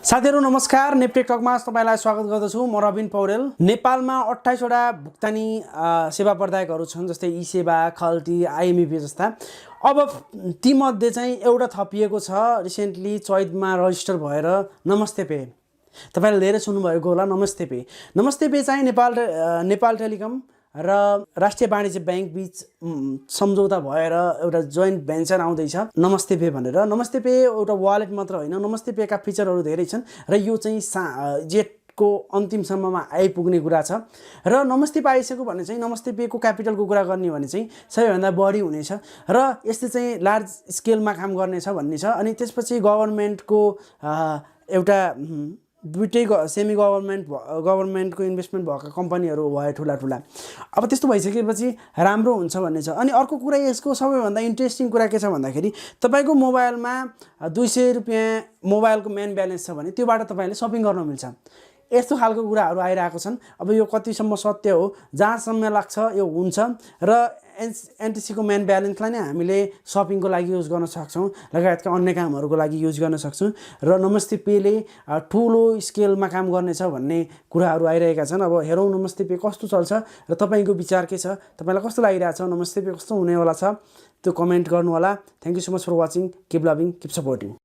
साथीहरु नमस्कार, नेपटेक टकमा तपाईलाई स्वागत गर्दछु। म रबिन पौडेल। नेपालमा 28 वटा भुक्तानी सेवा प्रदायकहरू छन्, जस्तै ई-सेवा, खल्ती, आइएमपी जस्ता। अब ती मध्ये चाहिँ एउटा थपिएको छ, रिसेन्टली चैतमा रजिस्टर भएर नमस्ते पे। तपाईले धेरै सुन्नुभएको होला नमस्ते पे। नमस्ते पे चाहिँ नेपाल टेलिकम र राष्ट्रिय वाणिज्य बैंक बीच सम्झौता भएर एउटा जोइन्ट भेन्चर आउँदैछ नमस्ते पे भनेर। नमस्ते पे एउटा वालेट मात्र होइन, नमस्ते पे का फिचरहरू धेरै छन् र यो चाहिँ जेठको अन्तिमसम्ममा आइपुग्ने कुरा छ। र नमस्ते पे आइसक्यो भने चाहिँ नमस्ते पे को क्यापिटलको कुरा गर्ने भने चाहिँ सबैभन्दा बढी हुनेछ र यसले चाहिँ लार्ज स्केलमा काम गर्नेछ भन्ने छ। अनि त्यसपछि गभर्नमेन्टको एउटा दुईटै सेमी गभर्नमेन्टको इन्भेस्टमेन्ट भएका कम्पनीहरू भए ठुला। अब त्यस्तो भइसकेपछि राम्रो हुन्छ भन्ने छ। अनि अर्को कुरा यसको सबैभन्दा इन्ट्रेस्टिङ कुरा के छ भन्दाखेरि तपाईको मोबाइलमा 200 रुपैयाँ मोबाइलको मेन ब्यालेन्स छ भने त्योबाट तपाईले शपिङ गर्न मिल्छ। यस्तो खालको कुराहरू आइरहेको छन्। अब यो कतिसम्म सत्य हो, जहाँसम्म लाग्छ यो हुन्छ र एनटिसी को मेन ब्यालेन्सलाई नै हामीले शपिङको लागि युज गर्न सक्छौँ, लगायतका अन्य कामहरूको लागि युज गर्न सक्छौँ। र नमस्ते पेले ठुलो स्केलमा काम गर्नेछ भन्ने कुराहरू आइरहेका छन्। अब हेरौँ नमस्ते पे कस्तो चल्छ र तपाईको विचार के छ, तपाईलाई कस्तो लागिरहेछ, नमस्ते पे कस्तो हुनेवाला छ, त्यो कमेन्ट गर्नु होला। Thank you so much for watching. Keep loving, keep supporting.